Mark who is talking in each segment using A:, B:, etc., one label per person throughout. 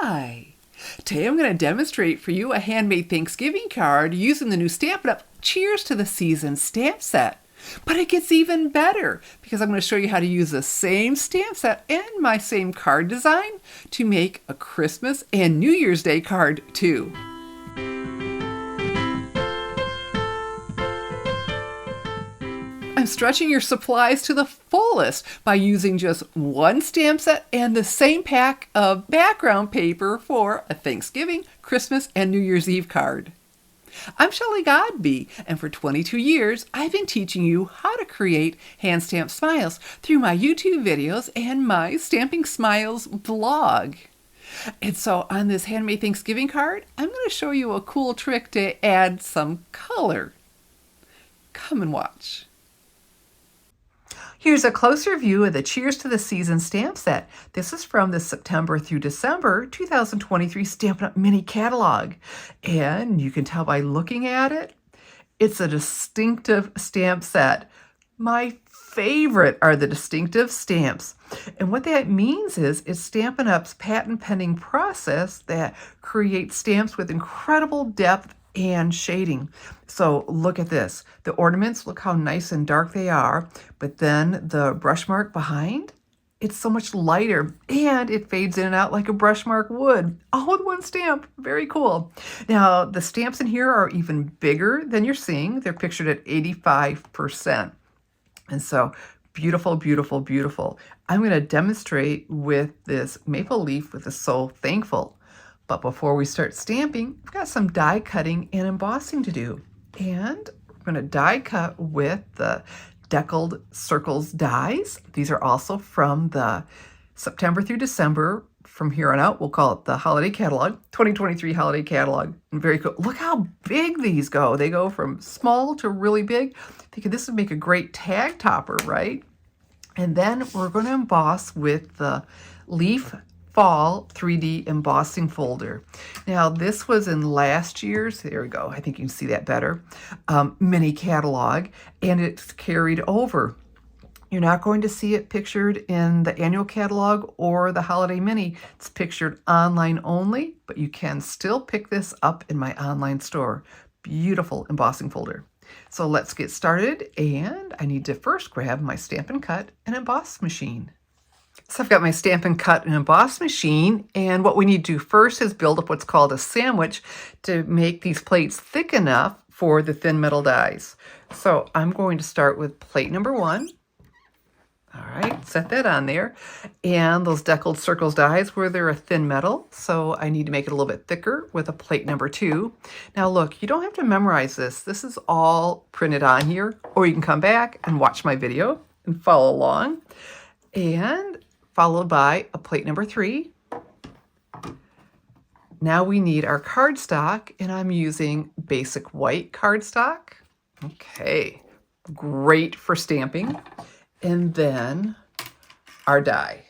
A: Hi! Today I'm going to demonstrate for you a handmade Thanksgiving card using the new Stampin' Up! Cheers to the Season stamp set. But it gets even better because I'm going to show you how to use the same stamp set and my same card design to make a Christmas and New Year's Day card too. I'm stretching your supplies to the fullest by using just one stamp set and the same pack of background paper for a Thanksgiving, Christmas, and New Year's Eve card. I'm Shelley Godby, and for 22 years, I've been teaching you how to create hand stamped smiles through my YouTube videos and my Stamping Smiles blog. And so on this handmade Thanksgiving card, I'm going to show you a cool trick to add some color. Come and watch. Here's a closer view of the Cheers to the Season stamp set. This is from the September through December 2023 Stampin' Up! Mini catalog. And you can tell by looking at it, it's a distinctive stamp set. My favorite are the distinctive stamps. And what that means is it's Stampin' Up's patent pending process that creates stamps with incredible depth and shading. So look at this. The ornaments, look how nice and dark they are, but then the brush mark behind, it's so much lighter and it fades in and out like a brush mark would, all with one stamp. Very cool. Now the stamps in here are even bigger than you're seeing. They're pictured at 85%. And so beautiful, beautiful, beautiful. I'm going to demonstrate with this maple leaf with the So Thankful. But before we start stamping, I've got some die cutting and embossing to do. And we're going to die cut with the Deckled Circles dies. These are also from the September through December. From here on out, we'll call it the Holiday Catalog, 2023 Holiday Catalog. Very cool. Look how big these go. They go from small to really big. Thinking this would make a great tag topper, right? And then we're going to emboss with the Leaf Fall 3D embossing folder. Now this was in last year's, there we go, I think you can see that better, mini catalog, and it's carried over. You're not going to see it pictured in the annual catalog or the holiday mini. It's pictured online only, but you can still pick this up in my online store. Beautiful embossing folder. So let's get started, and I need to first grab my Stampin' Cut and Emboss machine. So I've got my Stampin' Cut and Emboss machine, and what we need to do first is build up what's called a sandwich to make these plates thick enough for the thin metal dies. So I'm going to start with plate number 1. All right, set that on there. And those Deckled Circles dies, where they're a thin metal, so I need to make it a little bit thicker with a plate number 2. Now look, you don't have to memorize this. This is all printed on here, or you can come back and watch my video and follow along. And followed by a plate number 3. Now we need our cardstock, and I'm using basic white cardstock. Okay, great for stamping. And then our die.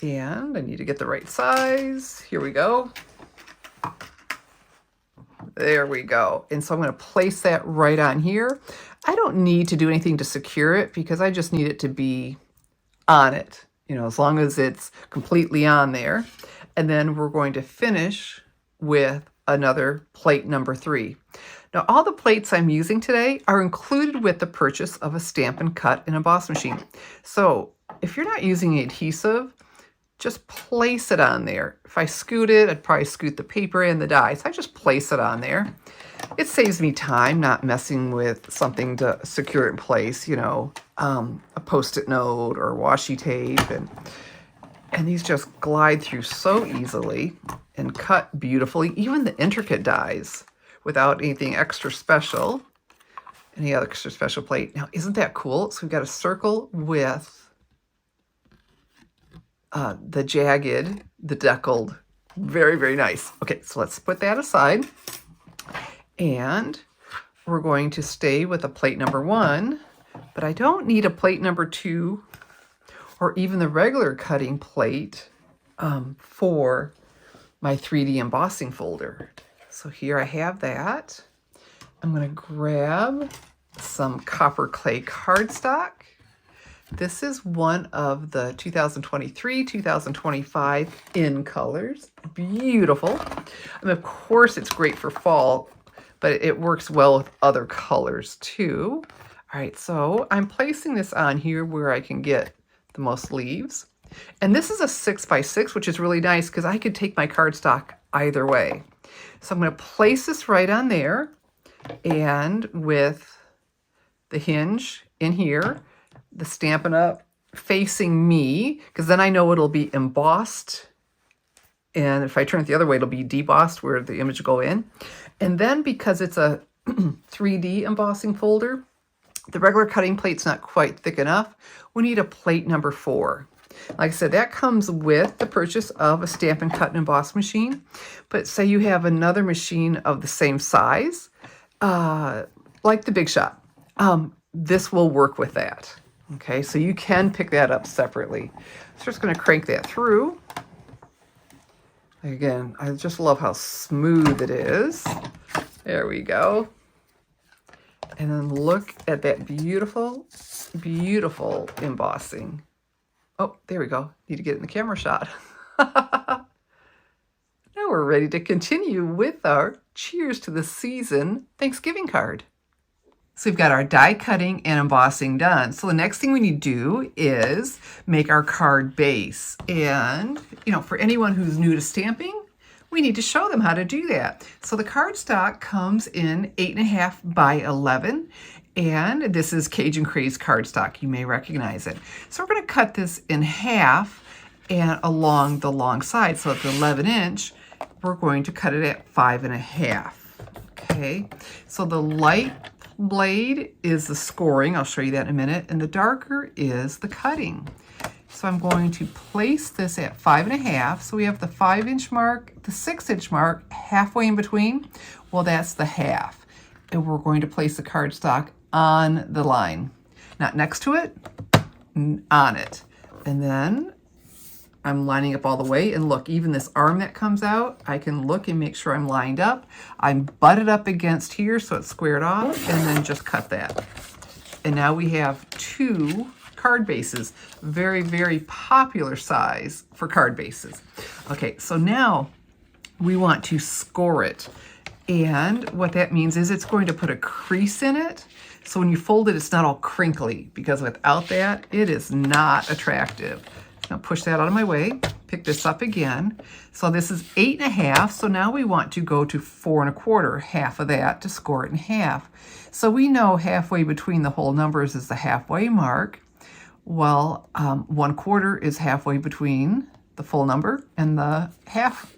A: And I need to get the right size. Here we go. There we go. And so I'm going to place that right on here. I don't need to do anything to secure it because I just need it to be on it, you know, as long as it's completely on there. And then we're going to finish with another plate number 3. Now, all the plates I'm using today are included with the purchase of a Stampin' Cut and Emboss machine. So if you're not using adhesive, just place it on there. If I scoot it, I'd probably scoot the paper and the die. So I just place it on there. It saves me time not messing with something to secure it in place, you know, a Post-it note or washi tape. And these just glide through so easily and cut beautifully, even the intricate dies without anything extra special, any other extra special plate. Now, isn't that cool? So we've got a circle with the jagged, the deckled. Very, very nice. Okay, so let's put that aside. And we're going to stay with a plate number 1, but I don't need a plate number 2 or even the regular cutting plate for my 3D embossing folder. So here I have that. I'm going to grab some copper clay cardstock, This is one of the 2023-2025 in colors. Beautiful. And of course, it's great for fall, but it works well with other colors too. All right, so I'm placing this on here where I can get the most leaves. And this is a 6x6, which is really nice because I could take my cardstock either way. So I'm going to place this right on there, and with the hinge in here, the Stampin' Up! Facing me, because then I know it'll be embossed. And if I turn it the other way, it'll be debossed where the image will go in. And then because it's a 3D embossing folder, the regular cutting plate's not quite thick enough. We need a plate number 4. Like I said, that comes with the purchase of a Stampin' Cut and Emboss machine. But say you have another machine of the same size, like the Big Shot. This will work with that. Okay, so you can pick that up separately. So just going to crank that through. Again, I just love how smooth it is. There we go. And then look at that beautiful, beautiful embossing. Oh, there we go. Need to get it in the camera shot. Now we're ready to continue with our Cheers to the Season Thanksgiving card. So we've got our die cutting and embossing done. So the next thing we need to do is make our card base. And, you know, for anyone who's new to stamping, we need to show them how to do that. So the cardstock comes in 8.5 by 11. And this is Cajun Craze cardstock. You may recognize it. So we're going to cut this in half and along the long side. So at the 11-inch, we're going to cut it at 5.5. Okay, so the light blade is the scoring. I'll show you that in a minute. And the darker is the cutting. So I'm going to place this at 5.5. So we have the 5-inch mark, the 6-inch mark, halfway in between. Well, that's the half. And we're going to place the cardstock on the line. Not next to it, on it. And then I'm lining up all the way, and look, even this arm that comes out, I can look and make sure I'm lined up. I'm butted up against here so it's squared off, and then just cut that. And now we have 2 card bases. Very, very popular size for card bases. Okay, so now we want to score it. And what that means is it's going to put a crease in it. So when you fold it, it's not all crinkly, because without that, it is not attractive. Now push that out of my way, pick this up again. So this is 8.5, so now we want to go to 4.25, half of that to score it in half. So we know halfway between the whole numbers is the halfway mark. Well, 1/4 is halfway between the full number and the half.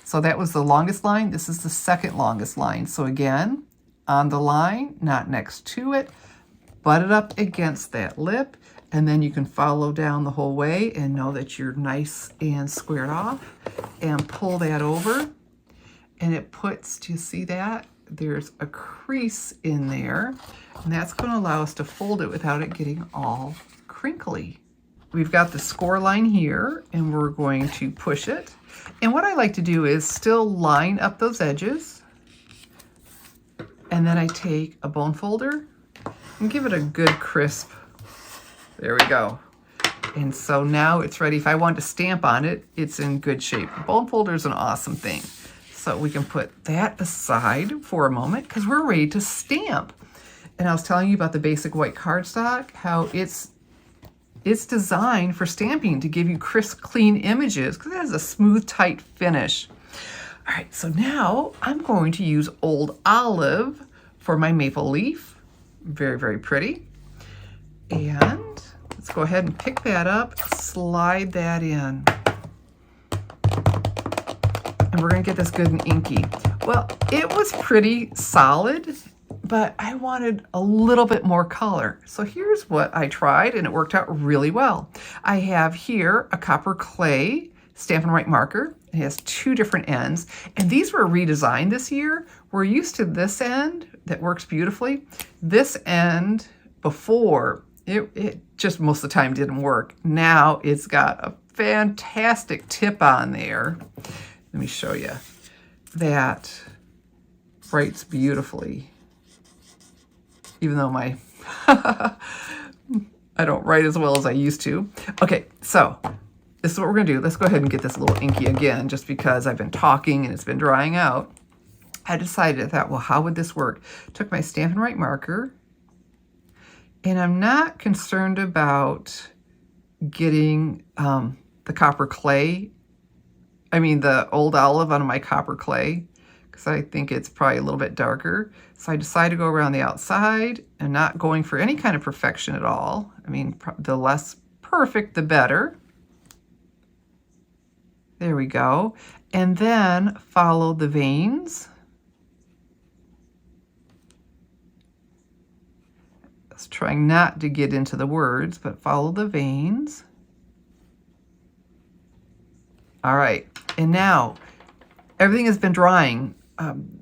A: So that was the longest line. This is the second longest line. So again, on the line, not next to it, butt it up against that lip. And then you can follow down the whole way and know that you're nice and squared off, and pull that over. And it puts, do you see that? There's a crease in there, and that's going to allow us to fold it without it getting all crinkly. We've got the score line here, and we're going to push it. And what I like to do is still line up those edges. And then I take a bone folder and give it a good crisp. There we go. And so now it's ready. If I want to stamp on it, it's in good shape. The bone folder is an awesome thing. So we can put that aside for a moment because we're ready to stamp. And I was telling you about the basic white cardstock, how it's designed for stamping to give you crisp, clean images because it has a smooth, tight finish. All right, so now I'm going to use Old Olive for my maple leaf. Very, very pretty. And let's go ahead and pick that up, slide that in. And we're going to get this good and inky. Well, it was pretty solid, but I wanted a little bit more color. So here's what I tried, and it worked out really well. I have here a copper clay Stampin' Right marker. It has 2 different ends, and these were redesigned this year. We're used to this end that works beautifully. This end before, it just most of the time didn't work. Now it's got a fantastic tip on there. Let me show you. That writes beautifully. Even though my I don't write as well as I used to. Okay, so this is what we're gonna do. Let's go ahead and get this a little inky again, just because I've been talking and it's been drying out. I decided, I thought, well, how would this work? Took my Stampin' Write marker, and I'm not concerned about getting the copper clay, the old olive on my copper clay, because I think it's probably a little bit darker. So I decided to go around the outside and not going for any kind of perfection at all. The less perfect, the better. There we go. And then follow the veins. Let's try not to get into the words, but follow the veins. All right, and now everything has been drying.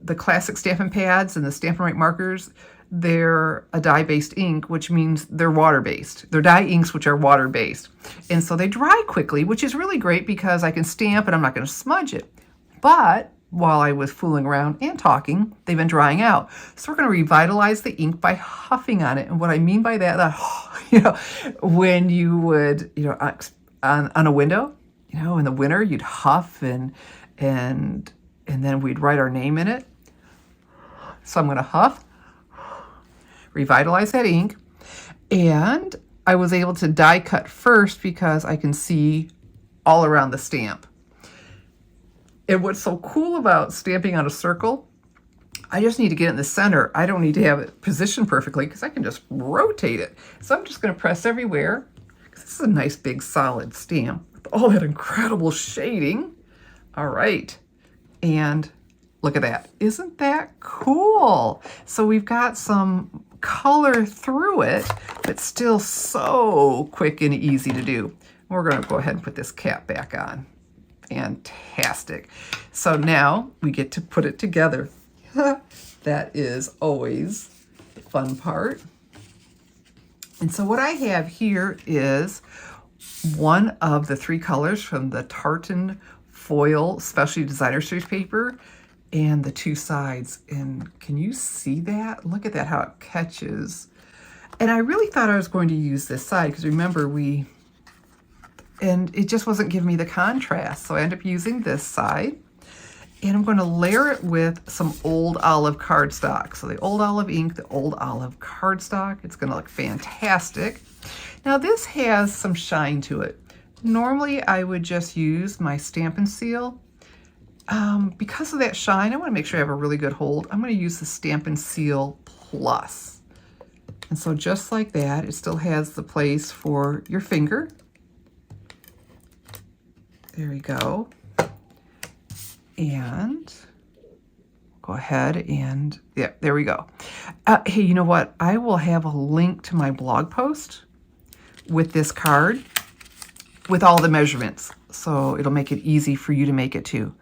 A: The classic Stampin' pads and the Stampin' Write markers, they're a dye-based ink, which means they're water-based. They're dye inks, which are water-based. And so they dry quickly, which is really great because I can stamp and I'm not going to smudge it. But while I was fooling around and talking, they've been drying out. So we're going to revitalize the ink by huffing on it. And what I mean by that, when you would, on a window, in the winter, you'd huff and then we'd write our name in it. So I'm going to huff, revitalize that ink, and I was able to die cut first because I can see all around the stamp. And what's so cool about stamping on a circle, I just need to get it in the center. I don't need to have it positioned perfectly because I can just rotate it. So I'm just going to press everywhere because this is a nice big solid stamp with all that incredible shading. All right. And look at that. Isn't that cool? So we've got some color through it, but still so quick and easy to do. We're going to go ahead and put this cap back on. Fantastic. So now we get to put it together. That is always the fun part. And so what I have here is one of the 3 colors from the Tartan Foil Specialty Designer Series paper and the 2 sides. And can you see that? Look at that, how it catches. And I really thought I was going to use this side because remember and it just wasn't giving me the contrast. So I end up using this side. And I'm going to layer it with some old olive cardstock. So the old olive ink, the old olive cardstock. It's going to look fantastic. Now this has some shine to it. Normally I would just use my Stampin' Seal. Because of that shine, I want to make sure I have a really good hold. I'm going to use the Stampin' Seal Plus. And so just like that, it still has the place for your finger. There we go. And go ahead and, yeah, there we go. Hey, you know what? I will have a link to my blog post with this card with all the measurements. So it'll make it easy for you to make it too.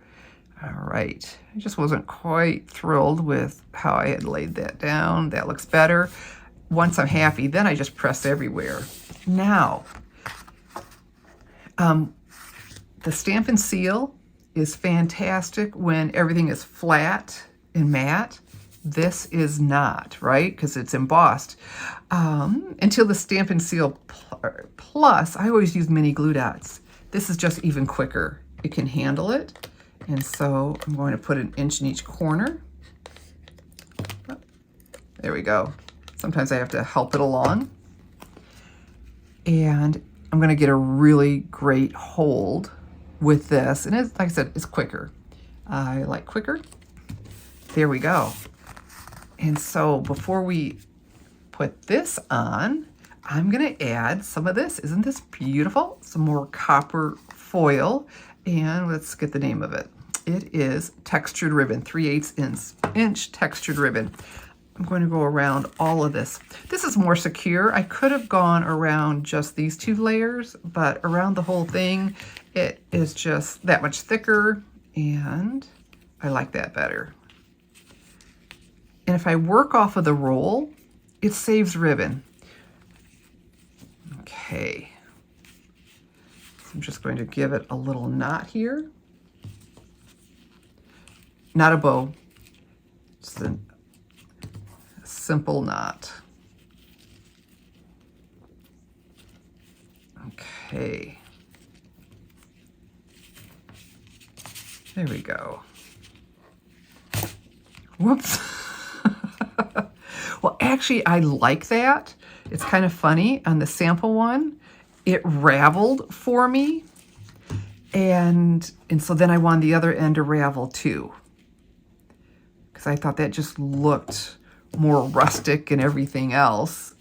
A: All right. I just wasn't quite thrilled with how I had laid that down. That looks better. Once I'm happy, then I just press everywhere. Now, the Stampin' Seal is fantastic when everything is flat and matte. This is not, right? Because it's embossed. Until the Stampin' Seal Plus, I always use mini glue dots. This is just even quicker. It can handle it. And so I'm going to put 1 inch in each corner. There we go. Sometimes I have to help it along. And I'm going to get a really great hold with this. And it's, like I said, it's quicker. I like quicker. There we go. And so before we put this on, I'm going to add some of this. Isn't this beautiful? Some more copper foil. And let's get the name of it. It is textured ribbon, 3/8 inch textured ribbon. I'm going to go around all of this. This is more secure. I could have gone around just these 2 layers, but around the whole thing, it is just that much thicker, and I like that better. And if I work off of the roll, it saves ribbon. Okay. So I'm just going to give it a little knot here. Not a bow, just a simple knot. Okay. There we go. Whoops. Well, actually, I like that. It's kind of funny. On the sample one, it raveled for me. And so then I wanted the other end to ravel too, because I thought that just looked more rustic and everything else.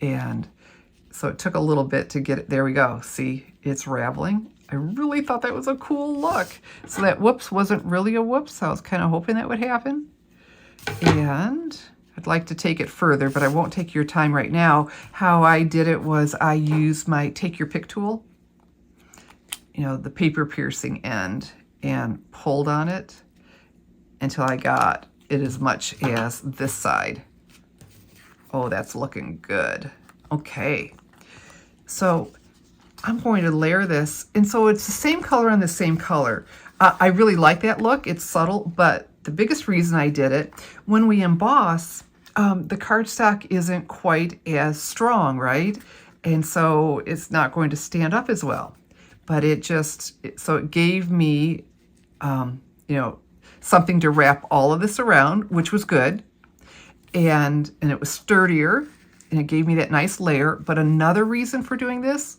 A: And so it took a little bit to get it. There we go. See, it's raveling. I really thought that was a cool look. So that whoops wasn't really a whoops. I was kind of hoping that would happen. And I'd like to take it further, but I won't take your time right now. How I did it was I used my take your pick tool, you know, the paper piercing end, and pulled on it until I got it as much as this side. Oh, that's looking good. Okay, so I'm going to layer this, and so it's the same color on the same color. I really like that look. It's subtle, but the biggest reason I did it, when we emboss, the cardstock isn't quite as strong, right? And so it's not going to stand up as well. But it gave me, you know, something to wrap all of this around, which was good. And it was sturdier, and it gave me that nice layer. But another reason for doing this,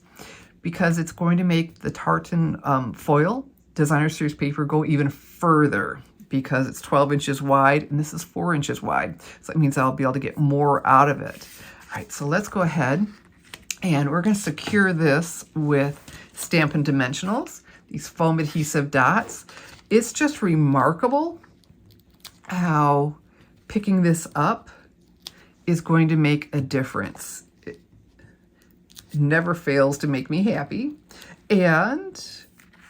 A: because it's going to make the tartan foil designer series paper go even further, because it's 12 inches wide and this is 4 inches wide. So that means I'll be able to get more out of it. All right, so let's go ahead and we're going to secure this with Stampin' Dimensionals, these foam adhesive dots. It's just remarkable how picking this up is going to make a difference. It never fails to make me happy. And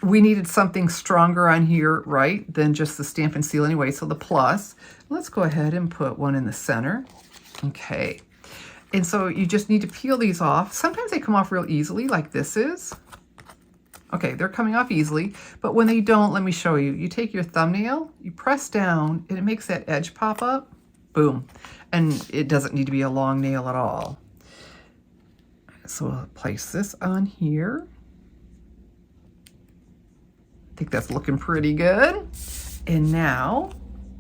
A: we needed something stronger on here, right, than just the Stampin' Seal anyway, so the plus. Let's go ahead and put one in the center. Okay. And so you just need to peel these off. Sometimes they come off real easily, like this is. Okay, they're coming off easily, but when they don't, let me show you. You take your thumbnail, you press down, and it makes that edge pop up. Boom. And it doesn't need to be a long nail at all. So we'll place this on here. I think that's looking pretty good. And now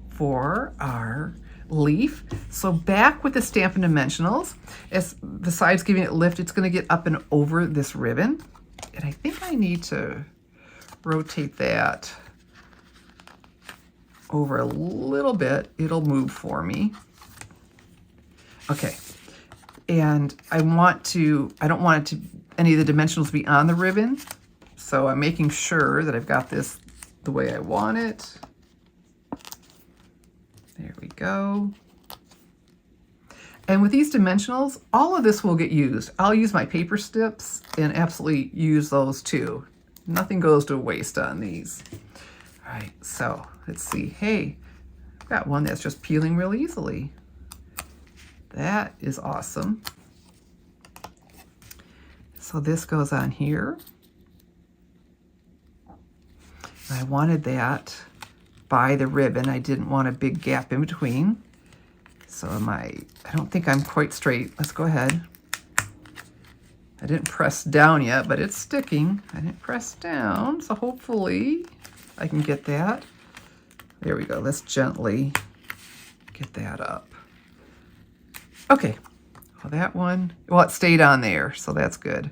A: for our leaf. So back with the Stampin' Dimensionals, as the side's giving it lift, it's going to get up and over this ribbon. And I think I need to rotate that over a little bit. It'll move for me. Okay. And I don't want any of the dimensionals to be on the ribbon. So I'm making sure that I've got this the way I want it. There we go. And with these dimensionals, all of this will get used. I'll use my paper snips and absolutely use those too. Nothing goes to waste on these. All right, so let's see. Hey, I've got one that's just peeling real easily. That is awesome. So this goes on here. I wanted that by the ribbon. I didn't want a big gap in between. So I don't think I'm quite straight. Let's go ahead. I didn't press down yet, but it's sticking. I didn't press down, so hopefully I can get that. There we go. Let's gently get that up. Okay. Well, that one, well, it stayed on there, so that's good.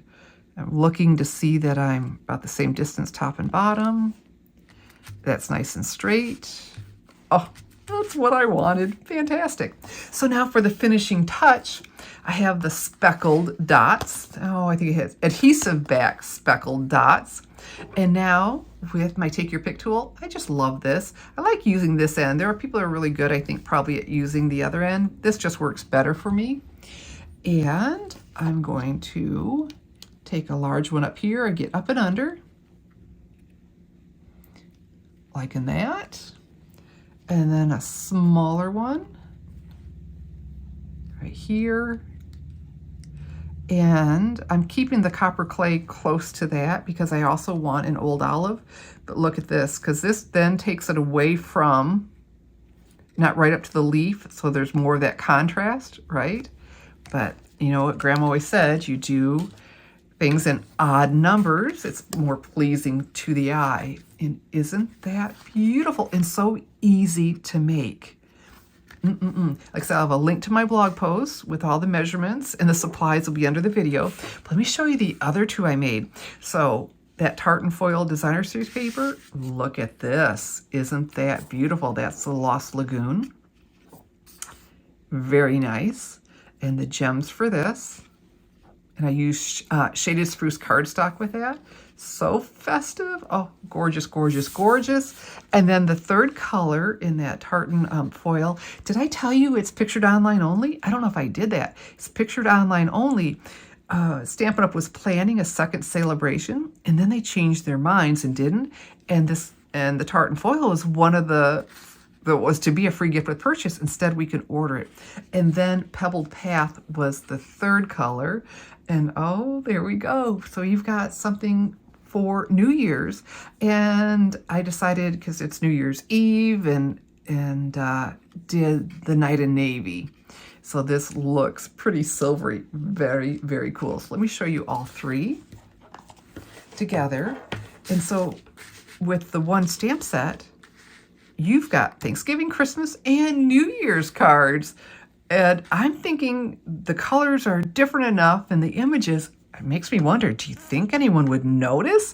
A: I'm looking to see that I'm about the same distance top and bottom. That's nice and straight. Oh, that's what I wanted. Fantastic. So now for the finishing touch, I have the speckled dots. Oh, I think it has adhesive back speckled dots. And now with my Take Your Pick tool, I just love this. I like using this end. There are people who are really good, I think, probably at using the other end. This just works better for me. And I'm going to take a large one up here and get up and under. Like in that. And then a smaller one right here. And I'm keeping the copper clay close to that because I also want an old olive. But look at this, because this then takes it away from, not right up to the leaf, so there's more of that contrast, right? But you know what Grandma always said, you do things in odd numbers. It's more pleasing to the eye. And isn't that beautiful and so easy to make? Like I said, I'll have a link to my blog post with all the measurements, and the supplies will be under the video. But let me show you the other two I made. So that tartan foil designer series paper, look at this. Isn't that beautiful? That's the Lost Lagoon. Very nice. And the gems for this. And I used shaded spruce cardstock with that. So festive. Oh, gorgeous, gorgeous, gorgeous. And then the third color in that tartan foil. Did I tell you it's pictured online only? I don't know if I did that. It's pictured online only. Stampin' Up! Was planning a second celebration, and then they changed their minds and didn't. And the tartan foil was one of that was to be a free gift with purchase. Instead, we can order it. And then Pebbled Path was the third color. And oh, there we go. So you've got something for New Year's. And I decided, because it's New Year's Eve, and did the Night in Navy. So this looks pretty silvery. Very, very cool. So let me show you all three together. And so with the one stamp set, you've got Thanksgiving, Christmas, and New Year's cards. And I'm thinking the colors are different enough in the images. It makes me wonder, do you think anyone would notice?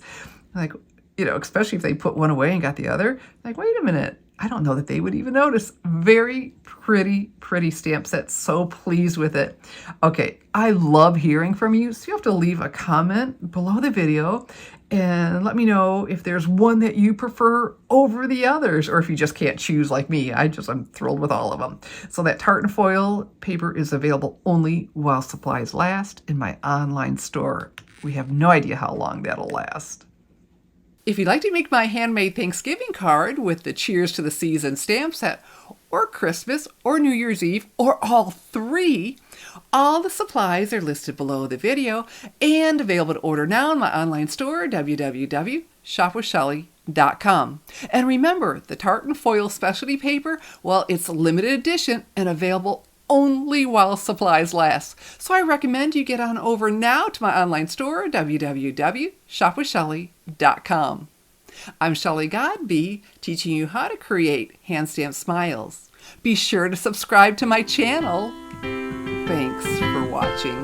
A: Like, especially if they put one away and got the other. Like, wait a minute. I don't know that they would even notice. Very pretty, pretty stamp set. So pleased with it. Okay, I love hearing from you. So you have to leave a comment below the video and let me know if there's one that you prefer over the others, or if you just can't choose like me. I'm thrilled with all of them. So that tartan foil paper is available only while supplies last in my online store. We have no idea how long that'll last. If you'd like to make my handmade Thanksgiving card with the Cheers to the Season stamp set, or Christmas, or New Year's Eve, or all three, all the supplies are listed below the video and available to order now in my online store, www.shopwithshelly.com. And remember, the tartan foil specialty paper, well, it's limited edition and available only while supplies last. So I recommend you get on over now to my online store, www.shopwithshelly.com. I'm Shelley Godby, teaching you how to create hand stamped smiles. Be sure to subscribe to my channel. Thanks for watching.